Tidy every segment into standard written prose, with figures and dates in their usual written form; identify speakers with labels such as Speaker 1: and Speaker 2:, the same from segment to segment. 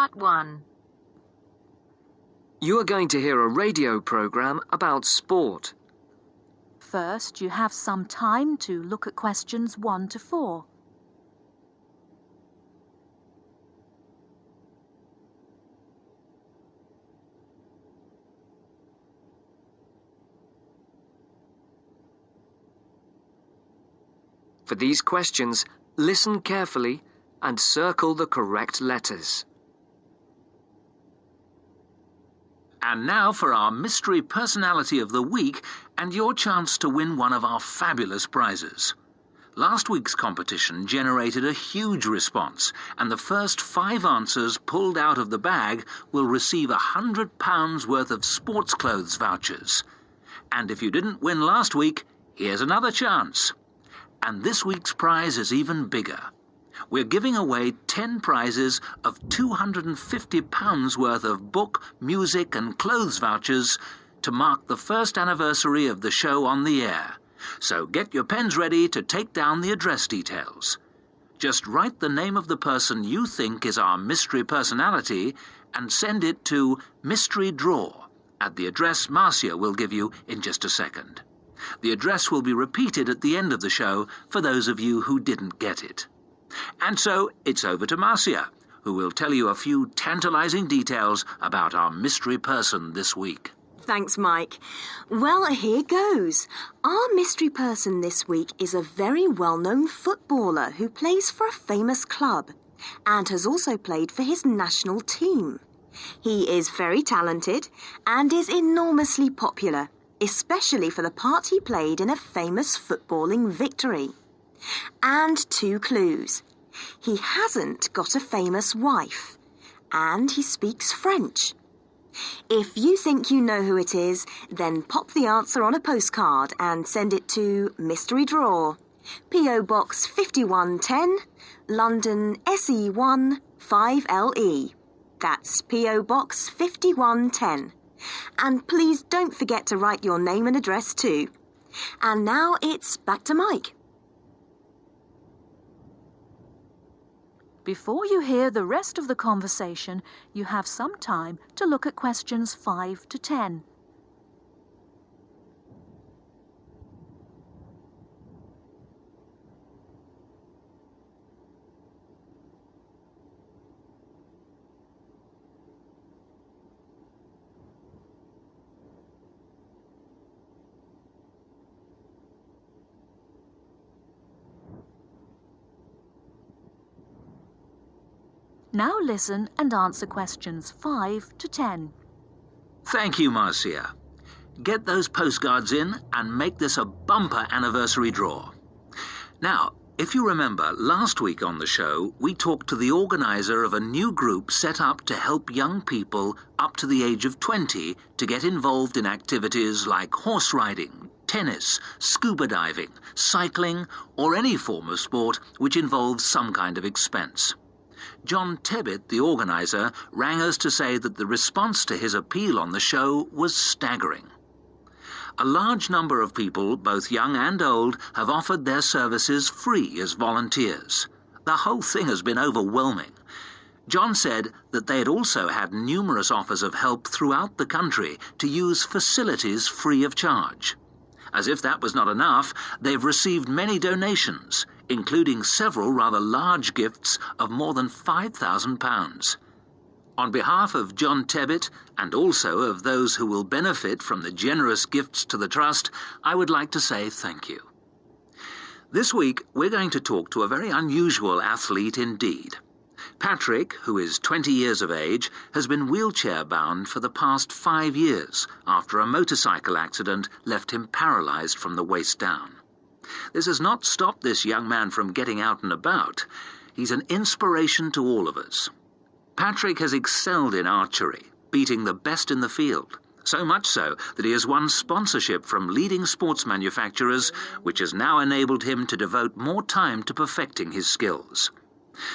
Speaker 1: Part 1.
Speaker 2: You are going to hear a radio program about sport.
Speaker 3: First, you have some time to look at questions 1 to 4.
Speaker 2: For these questions, listen carefully and circle the correct letters.
Speaker 4: And now for our Mystery Personality of the Week and your chance to win one of our fabulous prizes. Last week's competition generated a huge response, and the first 5 answers pulled out of the bag will receive £100 worth of sports clothes vouchers. And if you didn't win last week, here's another chance. And this week's prize is even bigger. We're giving away 10 prizes of £250 worth of book, music and clothes vouchers to mark the first anniversary of the show on the air. So get your pens ready to take down the address details. Just write the name of the person you think is our mystery personality and send it to Mystery Draw at the address Marcia will give you in just a second. The address will be repeated at the end of the show for those of you who didn't get it. And so it's over to Marcia, who will tell you a few tantalizing details about our mystery person this week.
Speaker 5: Thanks, Mike. Well, here goes. Our mystery person this week is a very well-known footballer who plays for a famous club and has also played for his national team. He is very talented and is enormously popular, especially for the part he played in a famous footballing victory. And 2 clues. He hasn't got a famous wife, and he speaks French. If you think you know who it is, then pop the answer on a postcard and send it to Mystery Draw, P.O. Box 5110, London SE1 5LE. That's P.O. Box 5110. And please don't forget to write your name and address too. And now it's back to Mike.
Speaker 3: Before you hear the rest of the conversation, you have some time to look at questions 5 to 10. Now listen and answer questions 5 to 10.
Speaker 4: Thank you, Marcia. Get those postcards in and make this a bumper anniversary draw. Now, if you remember, last week on the show, we talked to the organizer of a new group set up to help young people up to the age of 20 to get involved in activities like horse riding, tennis, scuba diving, cycling, or any form of sport which involves some kind of expense. John Tebbit, the organizer, rang us to say that the response to his appeal on the show was staggering. A large number of people, both young and old, have offered their services free as volunteers. The whole thing has been overwhelming. John said that they had also had numerous offers of help throughout the country to use facilities free of charge. As if that was not enough, they've received many donations, including several rather large gifts of more than £5,000. On behalf of John Tebbit, and also of those who will benefit from the generous gifts to the Trust, I would like to say thank you. This week, we're going to talk to a very unusual athlete indeed. Patrick, who is 20 years of age, has been wheelchair-bound for the past 5 years after a motorcycle accident left him paralysed from the waist down. This has not stopped this young man from getting out and about. He's an inspiration to all of us. Patrick has excelled in archery, beating the best in the field. So much so that he has won sponsorship from leading sports manufacturers, which has now enabled him to devote more time to perfecting his skills.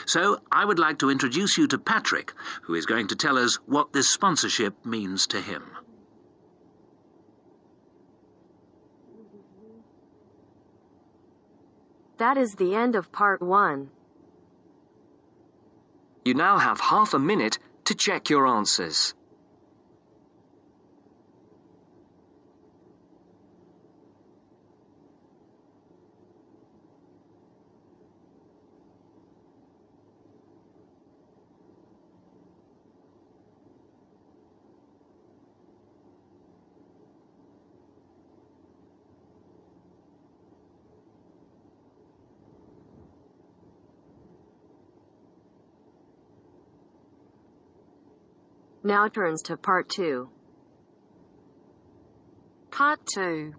Speaker 4: So I would like to introduce you to Patrick, who is going to tell us what this sponsorship means to him.
Speaker 1: That is the end of part 1.
Speaker 2: You now have half a minute to check your answers.
Speaker 1: Now turns to Part 2.
Speaker 6: Part 2.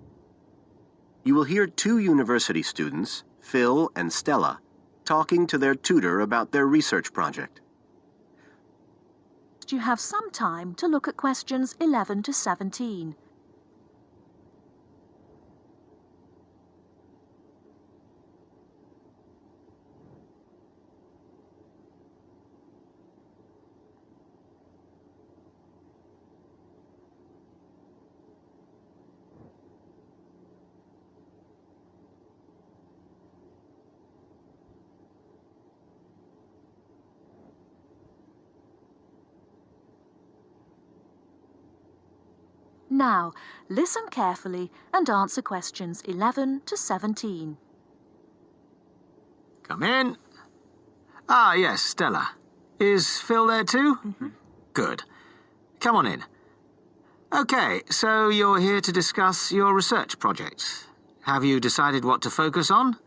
Speaker 7: You will hear two university students, Phil and Stella, talking to their tutor about their research project.
Speaker 3: You have some time to look at questions 11 to 17. Now, listen carefully and answer questions 11 to 17.
Speaker 8: Come in. Ah, yes, Stella. Is Phil there too? Good. Come on in. Okay, so you're here to discuss your research project. Have you decided what to focus on?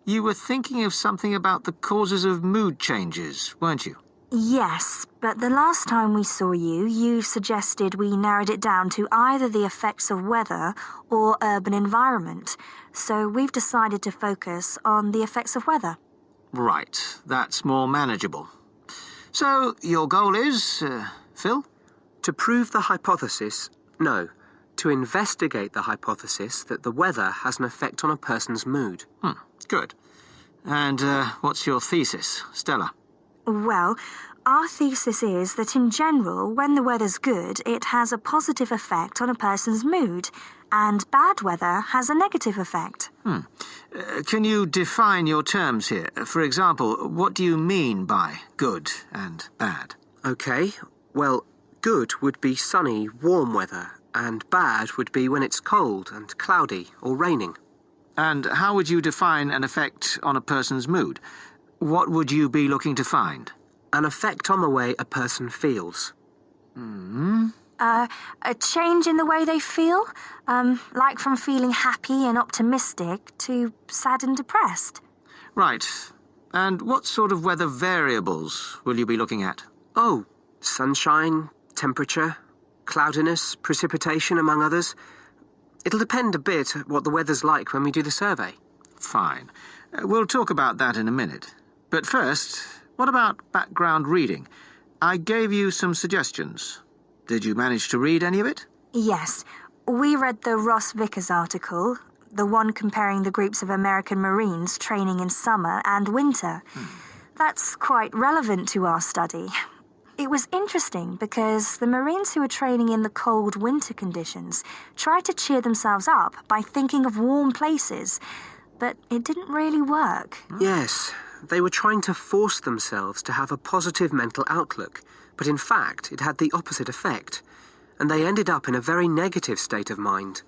Speaker 8: You were thinking of something about the causes of mood changes, weren't you?
Speaker 9: Yes, but the last time we saw you, you suggested we narrowed it down to either the effects of weather or urban environment. So we've decided to focus on the effects of weather.
Speaker 8: Right, that's more manageable. So, your goal is, Phil?
Speaker 2: To prove the hypothesis, no, to investigate the hypothesis that the weather has an effect on a person's mood.
Speaker 8: Good. And what's your thesis, Stella?
Speaker 9: Well, our thesis is that in general, when the weather's good, it has a positive effect on a person's mood, and bad weather has a negative effect.
Speaker 8: Can you define your terms here? For example, what do you mean by good and bad?
Speaker 2: OK, well, good would be sunny, warm weather, and bad would be when it's cold and cloudy or raining.
Speaker 8: And how would you define an effect on a person's mood? What would you be looking to find?
Speaker 2: An effect on the way a person feels.
Speaker 9: A change in the way they feel? Like from feeling happy and optimistic to sad and depressed.
Speaker 8: Right. And what sort of weather variables will you be looking at?
Speaker 2: Oh, sunshine, temperature, cloudiness, precipitation, among others. It'll depend a bit what the weather's like when we do the survey.
Speaker 8: Fine. We'll talk about that in a minute. But first, what about background reading? I gave you some suggestions. Did you manage to read any of it?
Speaker 9: Yes. We read the Ross Vickers article, the one comparing the groups of American Marines training in summer and winter. That's quite relevant to our study. It was interesting because the Marines who were training in the cold winter conditions tried to cheer themselves up by thinking of warm places, but it didn't really work.
Speaker 2: Yes, they were trying to force themselves to have a positive mental outlook, but in fact it had the opposite effect, and they ended up in a very negative state of mind.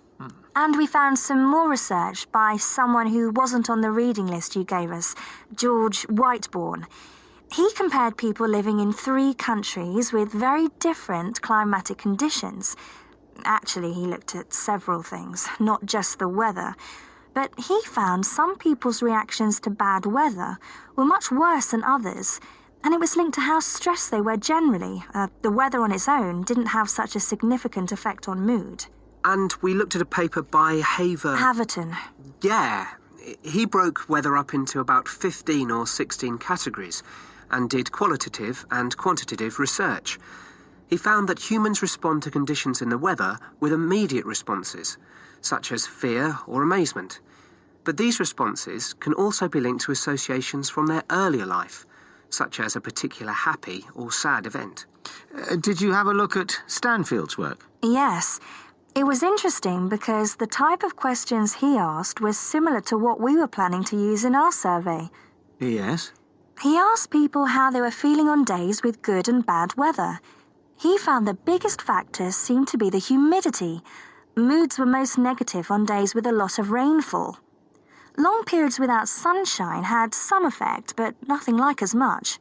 Speaker 9: And we found some more research by someone who wasn't on the reading list you gave us, George Whiteborn. He compared people living in 3 countries with very different climatic conditions. Actually, he looked at several things, not just the weather. But he found some people's reactions to bad weather were much worse than others, and it was linked to how stressed they were generally. The weather on its own didn't have such a significant effect on mood.
Speaker 2: And we looked at a paper by
Speaker 9: Haverton.
Speaker 2: Yeah, he broke weather up into about 15 or 16 categories and did qualitative and quantitative research. He found that humans respond to conditions in the weather with immediate responses, such as fear or amazement. But these responses can also be linked to associations from their earlier life, such as a particular happy or sad event.
Speaker 8: Did you have a look at Stanfield's work?
Speaker 9: Yes. It was interesting because the type of questions he asked was similar to what we were planning to use in our survey.
Speaker 8: Yes.
Speaker 9: He asked people how they were feeling on days with good and bad weather. He found the biggest factors seemed to be the humidity. Moods were most negative on days with a lot of rainfall. Long periods without sunshine had some effect, but nothing like as much.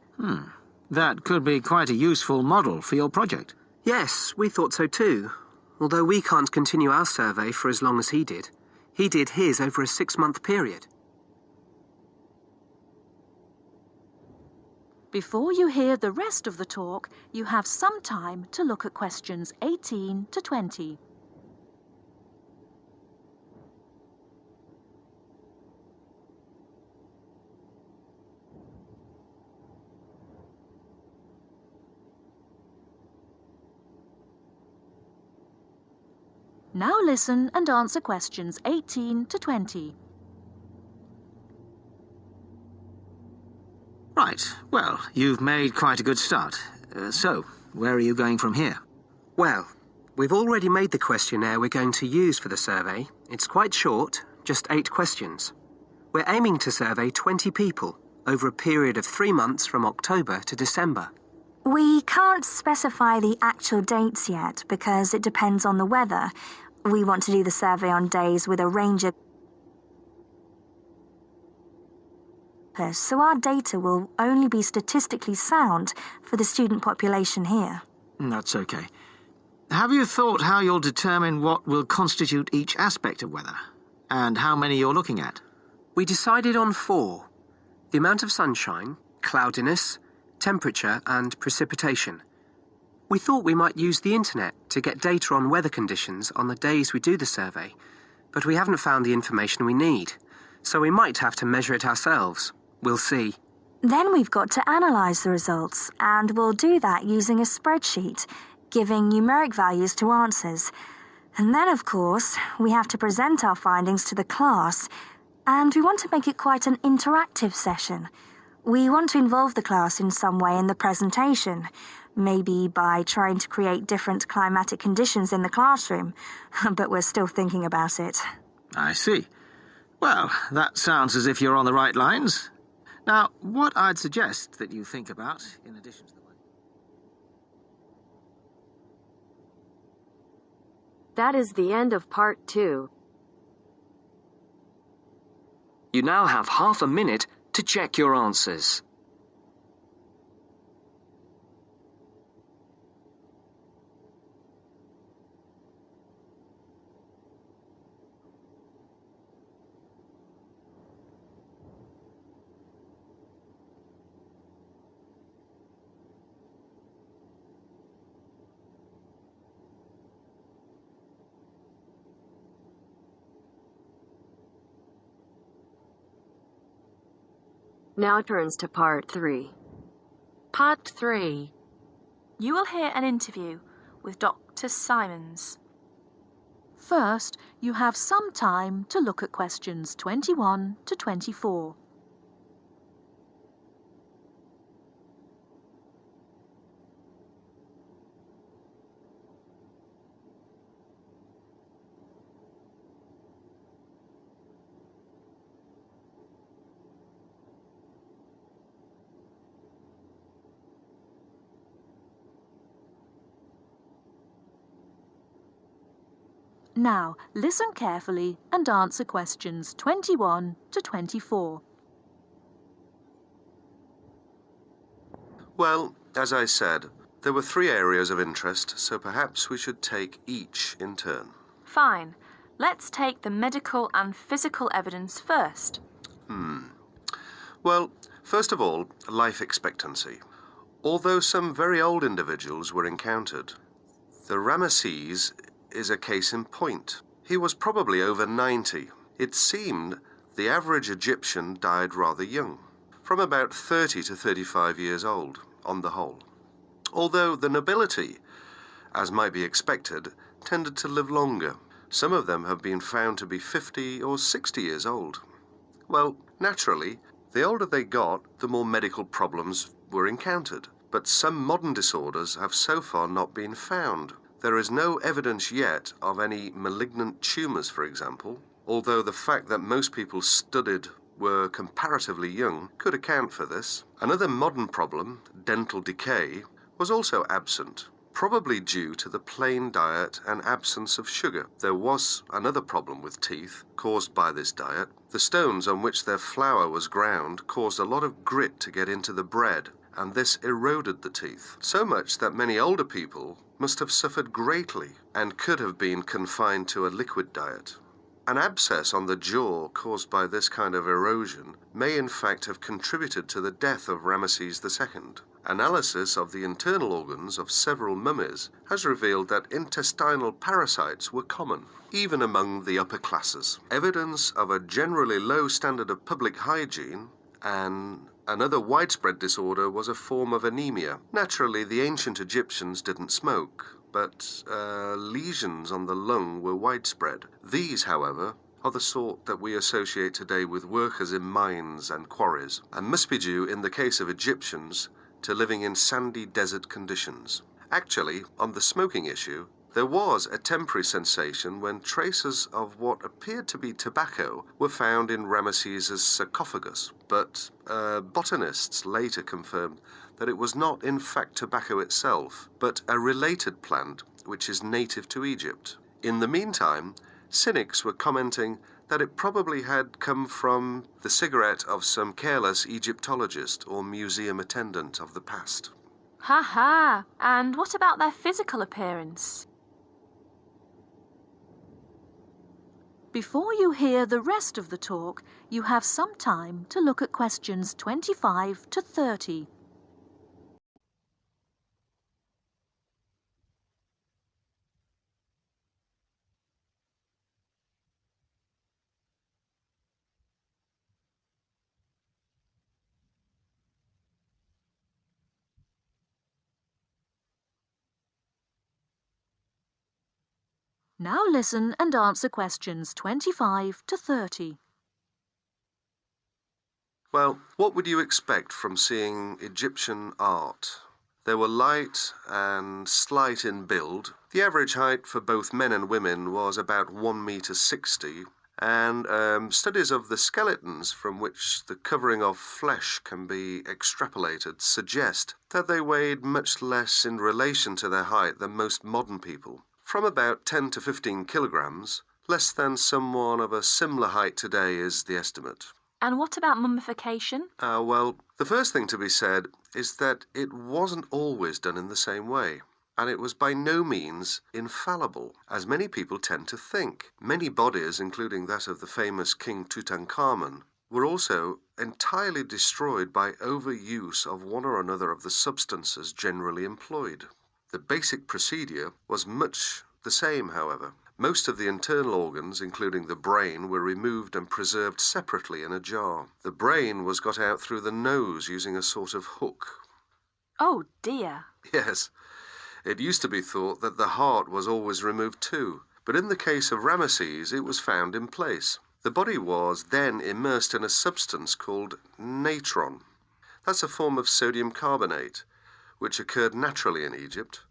Speaker 8: That could be quite a useful model for your project.
Speaker 2: Yes, we thought so too. Although we can't continue our survey for as long as he did. He did his over a 6-month period.
Speaker 3: Before you hear the rest of the talk, you have some time to look at questions 18 to 20. Now listen and answer questions 18 to 20.
Speaker 8: Right, well, you've made quite a good start. So, where are you going from here?
Speaker 2: Well, we've already made the questionnaire we're going to use for the survey. It's quite short, just 8 questions. We're aiming to survey 20 people over a period of 3 months from October to December.
Speaker 9: We can't specify the actual dates yet because it depends on the weather. We want to do the survey on days with a range of... so our data will only be statistically sound for the student population here.
Speaker 8: That's okay. Have you thought how you'll determine what will constitute each aspect of weather? And how many you're looking at?
Speaker 2: We decided on 4. The amount of sunshine, cloudiness, temperature and precipitation. We thought we might use the internet to get data on weather conditions on the days we do the survey, but we haven't found the information we need, so we might have to measure it ourselves. We'll see.
Speaker 9: Then we've got to analyse the results, and we'll do that using a spreadsheet, giving numeric values to answers. And then, of course, we have to present our findings to the class, and we want to make it quite an interactive session. We want to involve the class in some way in the presentation, maybe by trying to create different climatic conditions in the classroom, but we're still thinking about it.
Speaker 8: I see. Well, that sounds as if you're on the right lines. Now, what I'd suggest that you think about, in addition to the weather...
Speaker 1: That is the end of part 2.
Speaker 6: You now have half a minute to check your answers.
Speaker 1: Now turns to part 3.
Speaker 10: Part 3. You will hear an interview with Dr. Simons.
Speaker 3: First, you have some time to look at questions 21 to 24. Now, listen carefully and answer questions 21 to 24.
Speaker 11: Well, as I said, there were 3 areas of interest, so perhaps we should take each in turn.
Speaker 10: Fine. Let's take the medical and physical evidence first.
Speaker 11: Well, first of all, life expectancy. Although some very old individuals were encountered, the Ramesses is a case in point. He was probably over 90. It seemed the average Egyptian died rather young, from about 30 to 35 years old, on the whole. Although the nobility, as might be expected, tended to live longer. Some of them have been found to be 50 or 60 years old. Well, naturally, the older they got, the more medical problems were encountered. But some modern disorders have so far not been found. There is no evidence yet of any malignant tumours, for example, although the fact that most people studied were comparatively young, could account for this. Another modern problem, dental decay, was also absent, probably due to the plain diet and absence of sugar. There was another problem with teeth caused by this diet. The stones on which their flour was ground caused a lot of grit to get into the bread, and this eroded the teeth, so much that many older people must have suffered greatly and could have been confined to a liquid diet. An abscess on the jaw caused by this kind of erosion may in fact have contributed to the death of Ramesses II. Analysis of the internal organs of several mummies has revealed that intestinal parasites were common, even among the upper classes. Evidence of a generally low standard of public hygiene and another widespread disorder was a form of anemia. Naturally, the ancient Egyptians didn't smoke, but lesions on the lung were widespread. These, however, are the sort that we associate today with workers in mines and quarries, and must be due, in the case of Egyptians, to living in sandy desert conditions. Actually, on the smoking issue, there was a temporary sensation when traces of what appeared to be tobacco were found in Ramesses' sarcophagus, but botanists later confirmed that it was not in fact tobacco itself, but a related plant which is native to Egypt. In the meantime, cynics were commenting that it probably had come from the cigarette of some careless Egyptologist or museum attendant of the past.
Speaker 10: Ha ha! And what about their physical appearance?
Speaker 3: Before you hear the rest of the talk, you have some time to look at questions 25 to 30. Now listen and answer questions 25 to 30.
Speaker 11: Well, what would you expect from seeing Egyptian art? They were light and slight in build. The average height for both men and women was about 1.60 meters, and studies of the skeletons from which the covering of flesh can be extrapolated suggest that they weighed much less in relation to their height than most modern people. From about 10 to 15 kilograms, less than someone of a similar height today is the estimate.
Speaker 10: And what about mummification?
Speaker 11: Well, the first thing to be said is that it wasn't always done in the same way, and it was by no means infallible, as many people tend to think. Many bodies, including that of the famous King Tutankhamun, were also entirely destroyed by overuse of one or another of the substances generally employed. The basic procedure was much the same, however. Most of the internal organs, including the brain, were removed and preserved separately in a jar. The brain was got out through the nose using a sort of hook.
Speaker 10: Oh dear.
Speaker 11: Yes, it used to be thought that the heart was always removed too, but in the case of Ramesses it was found in place. The body was then immersed in a substance called natron. That's a form of sodium carbonate, which occurred naturally in Egypt,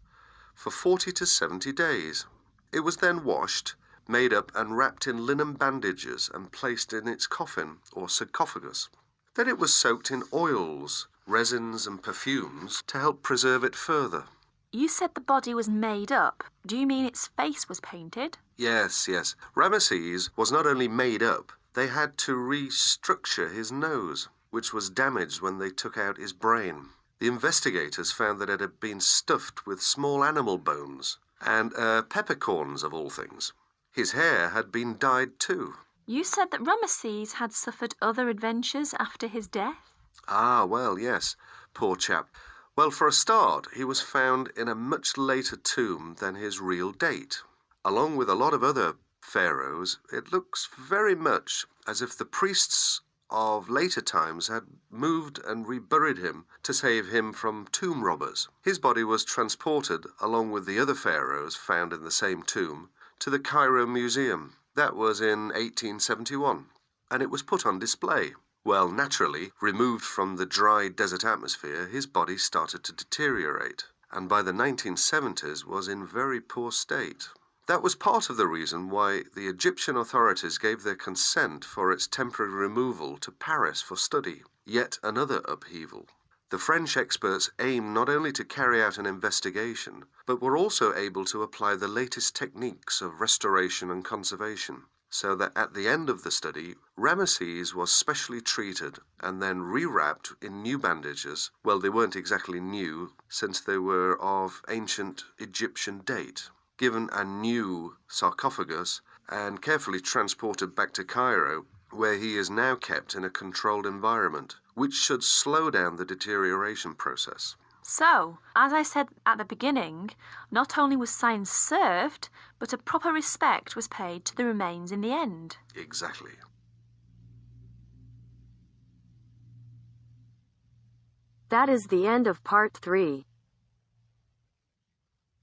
Speaker 11: for 40 to 70 days. It was then washed, made up and wrapped in linen bandages and placed in its coffin or sarcophagus. Then it was soaked in oils, resins and perfumes to help preserve it further.
Speaker 10: You said the body was made up. Do you mean its face was painted?
Speaker 11: Yes. Ramesses was not only made up, they had to restructure his nose, which was damaged when they took out his brain. The investigators found that it had been stuffed with small animal bones and peppercorns, of all things. His hair had been dyed too.
Speaker 10: You said that Ramesses had suffered other adventures after his death?
Speaker 11: Well, yes. Poor chap. Well, for a start, he was found in a much later tomb than his real date. Along with a lot of other pharaohs, it looks very much as if the priests of later times had moved and reburied him to save him from tomb robbers. His body was transported, along with the other pharaohs found in the same tomb, to the Cairo Museum. That was in 1871, and it was put on display. Well, naturally, removed from the dry desert atmosphere, his body started to deteriorate, and by the 1970s was in very poor state. That was part of the reason why the Egyptian authorities gave their consent for its temporary removal to Paris for study, yet another upheaval. The French experts aimed not only to carry out an investigation, but were also able to apply the latest techniques of restoration and conservation, so that at the end of the study, Ramesses was specially treated and then rewrapped in new bandages. Well, they weren't exactly new, since they were of ancient Egyptian date, given a new sarcophagus, and carefully transported back to Cairo, where he is now kept in a controlled environment, which should slow down the deterioration process.
Speaker 10: So, as I said at the beginning, not only was science served, but a proper respect was paid to the remains in the end.
Speaker 11: Exactly.
Speaker 1: That is the end of part 3.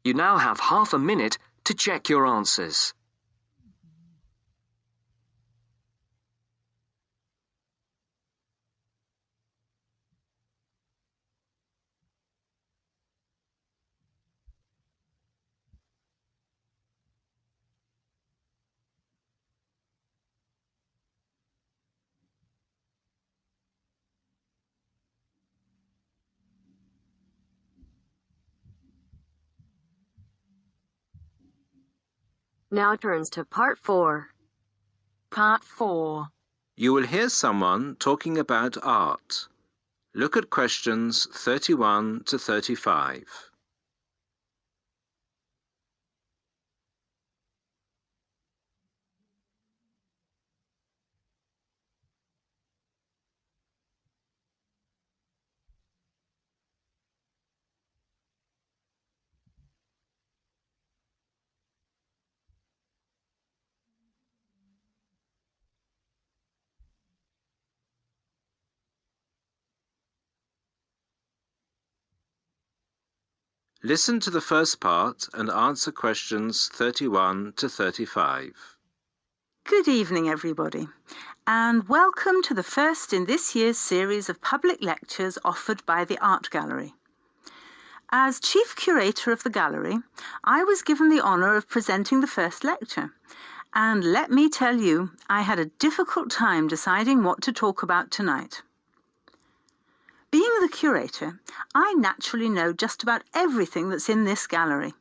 Speaker 6: You now have half a minute to check your answers.
Speaker 1: Now turns to part 4.
Speaker 10: Part 4.
Speaker 12: You will hear someone talking about art. Look at questions 31 to 35. Listen to the first part and answer questions 31 to 35.
Speaker 13: Good evening, everybody, and welcome to the first in this year's series of public lectures offered by the Art Gallery. As Chief Curator of the Gallery, I was given the honour of presenting the first lecture, and let me tell you, I had a difficult time deciding what to talk about tonight. Being the curator, I naturally know just about everything that's in this gallery,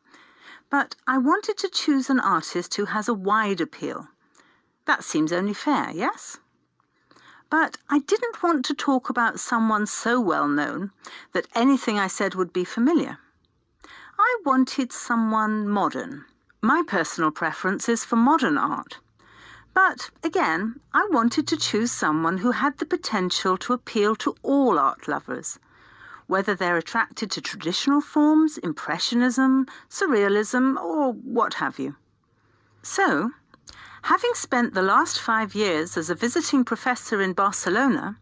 Speaker 13: but I wanted to choose an artist who has a wide appeal. That seems only fair, yes? But I didn't want to talk about someone so well known that anything I said would be familiar. I wanted someone modern. My personal preference is for modern art. But, again, I wanted to choose someone who had the potential to appeal to all art lovers, whether they're attracted to traditional forms, Impressionism, Surrealism, or what have you. So, having spent the last 5 years as a visiting professor in Barcelona,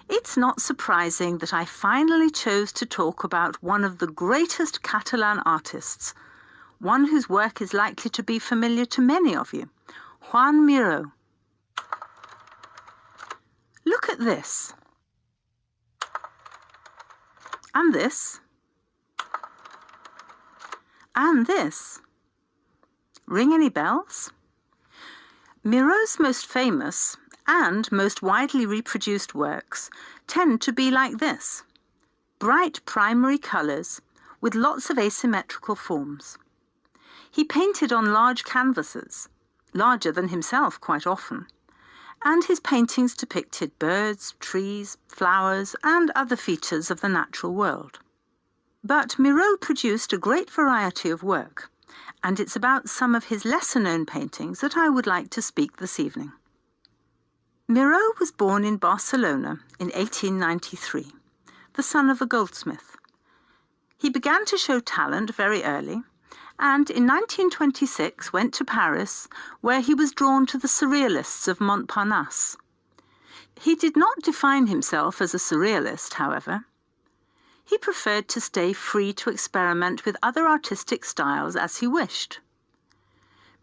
Speaker 13: it's not surprising that I finally chose to talk about one of the greatest Catalan artists, one whose work is likely to be familiar to many of you, Joan Miró. Look at this. And this. And this. Ring any bells? Miró's most famous and most widely reproduced works tend to be like this. Bright primary colours with lots of asymmetrical forms. He painted on large canvases, larger than himself quite often, and his paintings depicted birds, trees, flowers, and other features of the natural world. But Miró produced a great variety of work, and it's about some of his lesser-known paintings that I would like to speak this evening. Miró was born in Barcelona in 1893, the son of a goldsmith. He began to show talent very early, and in 1926 went to Paris, where he was drawn to the Surrealists of Montparnasse. He did not define himself as a Surrealist, however. He preferred to stay free to experiment with other artistic styles as he wished.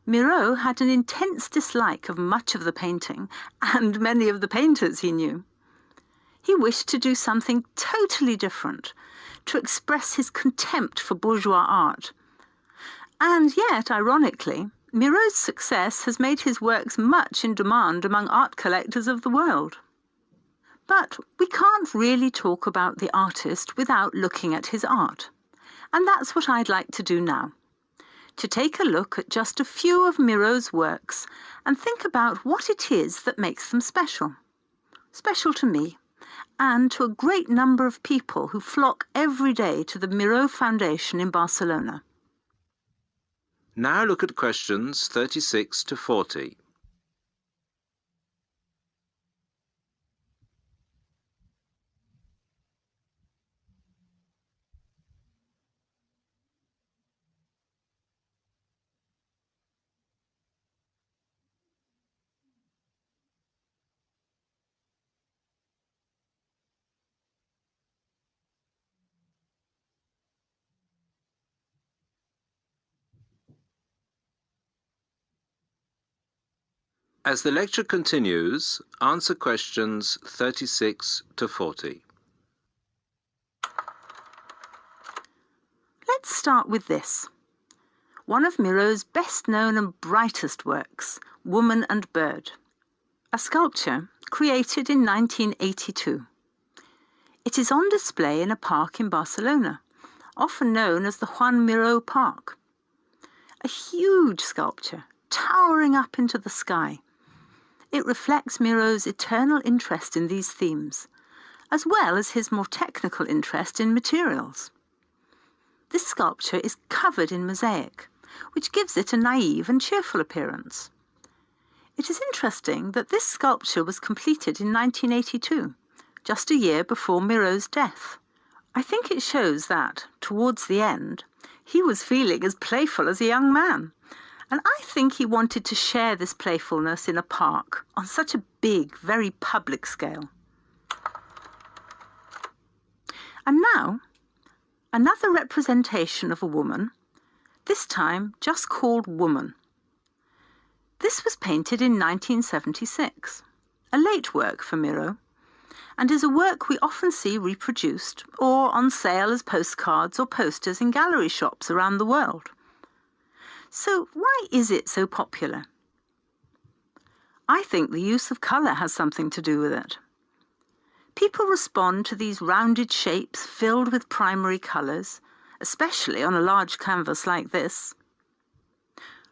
Speaker 13: Miró had an intense dislike of much of the painting and many of the painters he knew. He wished to do something totally different, to express his contempt for bourgeois art. And yet, ironically, Miraut's success has made his works much in demand among art collectors of the world. But we can't really talk about the artist without looking at his art. And that's what I'd like to do now. To take a look at just a few of Miraut's works and think about what it is that makes them special. Special to me, and to a great number of people who flock every day to the Miraut Foundation in Barcelona.
Speaker 12: Now look at questions 36 to 40. As the lecture continues, answer questions 36 to 40.
Speaker 13: Let's start with this. One of Miraut's best-known and brightest works, Woman and Bird, a sculpture created in 1982. It is on display in a park in Barcelona, often known as the Juan Miró Park. A huge sculpture, towering up into the sky. It reflects Miraut's eternal interest in these themes, as well as his more technical interest in materials. This sculpture is covered in mosaic, which gives it a naive and cheerful appearance. It is interesting that this sculpture was completed in 1982, just a year before Miraut's death. I think it shows that, towards the end, he was feeling as playful as a young man. And I think he wanted to share this playfulness in a park on such a big, very public scale. And now, another representation of a woman, this time just called Woman. This was painted in 1976, a late work for Miraut, and is a work we often see reproduced or on sale as postcards or posters in gallery shops around the world. So why is it so popular? I think the use of colour has something to do with it. People respond to these rounded shapes filled with primary colours, especially on a large canvas like this.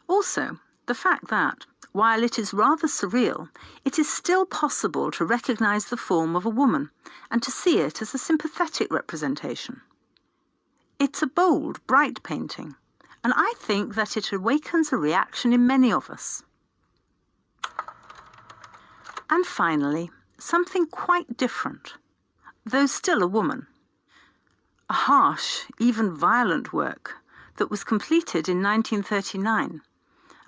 Speaker 13: Also, the fact that, while it is rather surreal, it is still possible to recognise the form of a woman and to see it as a sympathetic representation. It's a bold, bright painting, and I think that it awakens a reaction in many of us. And finally, something quite different, though still a woman. A harsh, even violent work that was completed in 1939,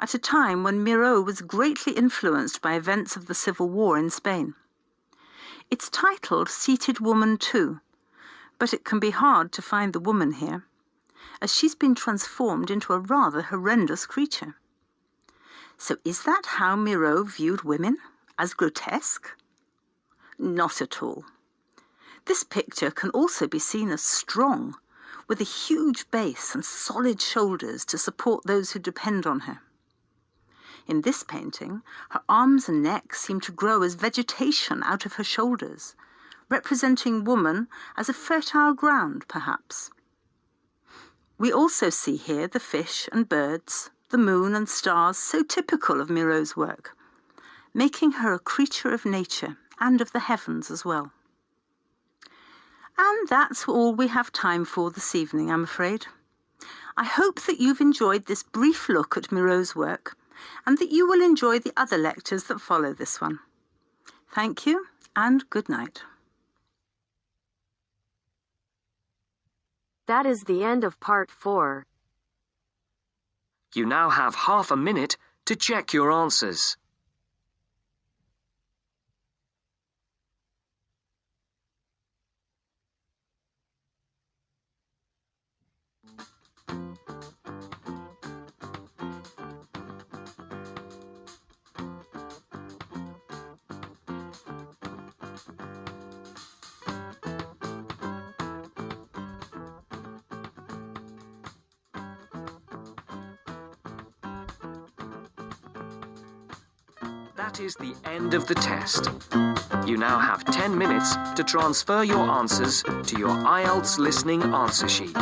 Speaker 13: at a time when Miraut was greatly influenced by events of the Civil War in Spain. It's titled Seated Woman 2, but it can be hard to find the woman here, as she's been transformed into a rather horrendous creature. So is that how Miraut viewed women? As grotesque? Not at all. This picture can also be seen as strong, with a huge base and solid shoulders to support those who depend on her. In this painting, her arms and neck seem to grow as vegetation out of her shoulders, representing woman as a fertile ground, perhaps. We also see here the fish and birds, the moon and stars so typical of Miraut's work, making her a creature of nature and of the heavens as well. And that's all we have time for this evening, I'm afraid. I hope that you've enjoyed this brief look at Miraut's work and that you will enjoy the other lectures that follow this one. Thank you and good night.
Speaker 1: That is the end of part 4.
Speaker 6: You now have half a minute to check your answers. That is the end of the test. You now have 10 minutes to transfer your answers to your IELTS listening answer sheet.